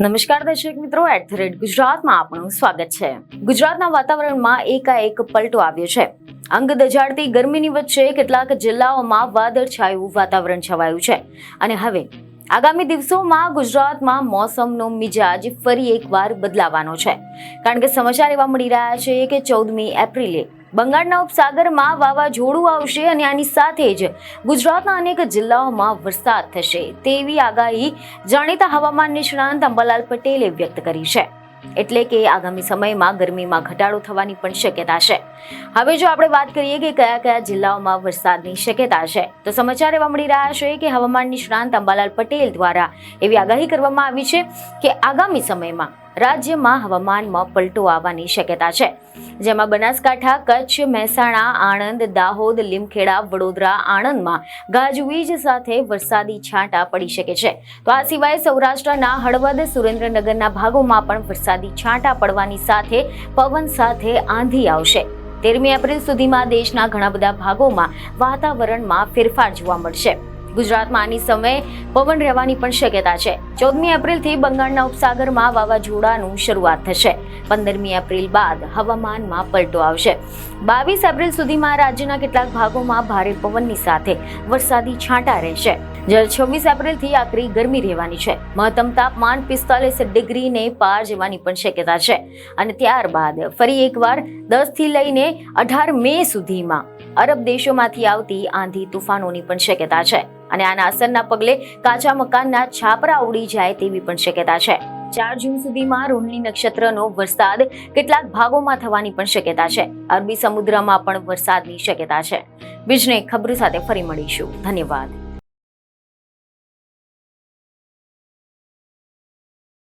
નમસ્કાર દર્શક મિત્રો, @ગુજરાતમાં આપનું સ્વાગત છે। ગુજરાતના વાતાવરણમાં એકાએક પલટો આવ્યો છે। અંગ દજાડતી ગરમીની વચ્ચે કેટલાક જિલ્લાઓમાં વાદળછાયું વાતાવરણ છવાયું છે અને હવે આગામી દિવસોમાં ગુજરાતમાં મોસમનો મિજાજ ફરી એકવાર બદલાવાનો છે, કારણ કે સમાચાર એવા મળી રહ્યા છે કે 14મી એપ્રિલે બંગાળના ઉપસાગરમાં વાવાઝોડું આવશે અને આની સાથે જ ગુજરાતના અનેક જિલ્લાઓમાં વરસાદ થશે તેવી આગાહી જાણીતા હવામાન નિષ્ણાંત અંબાલાલ પટેલે વ્યક્ત કરી છે। એટલે કે આગામી સમયમાં ગરમીમાં ઘટાડો થવાની પણ શક્યતા છે। હવે જો આપણે વાત કરીએ કે કયા કયા જિલ્લાઓમાં વરસાદની શક્યતા છે, તો સમાચાર એવા મળી રહ્યા છે કે હવામાન નિષ્ણાંત અંબાલાલ પટેલ દ્વારા એવી આગાહી કરવામાં આવી છે કે આગામી સમયમાં રાજ્યમાં હવામાનમાં પલટો આવવાની શક્યતા છે, જેમાં બનાસકાંઠા, કચ્છ, મહેસાણા, આણંદ, દાહોદ, લીમખેડા, વડોદરા, આણંદમાં ગાજવીજ સાથે વરસાદી છાંટા પડી શકે છે। તો આ સિવાય સૌરાષ્ટ્રના હળવદ, સુરેન્દ્રનગરના ભાગોમાં પણ વરસાદી છાંટા પડવાની સાથે પવન સાથે આંધી આવશે। 13મી એપ્રિલ સુધીમાં દેશના ઘણા બધા ભાગોમાં વાતાવરણમાં ફેરફાર જોવા મળશે। ગુજરાતમાં આની સમયે પવન રહેવાની પણ શક્યતા છે। 14મી એપ્રિલથી બંગાળના ઉપસાગરમાં વાવાઝોડાનું શરૂઆત થશે। 15મી એપ્રિલ બાદ હવામાનમાં પલટો આવશે। 22 એપ્રિલ સુધીમાં રાજ્યના કેટલાક ભાગોમાં ભારે પવનની સાથે વરસાદી છાંટા રહેશે, જ્યારે 26 એપ્રિલથી આકરી ગરમી રહેવાની છે। મહત્તમ તાપમાન 45 ડિગ્રીને પાર જવાની પણ શક્યતા છે અને ત્યારબાદ ફરી એકવાર 10 થી લઈને 18 મે સુધીમાં અરબ દેશોમાંથી આવતી આંધી તુફાનોની પણ શક્યતા છે અને આના અસરના પગલે કાચા મકાનના છાપરા ઉડી જાય તેવી પણ શક્યતા છે। 4 જૂન સુધીમાં રોહિણી નક્ષત્રનો વરસાદ કેટલાક ભાગોમાં થવાની પણ શક્યતા છે। અરબી સમુદ્રમાં પણ વરસાદની શક્યતા છે। બીજને ખબર સાથે ફરી મળીશું। ધન્યવાદ।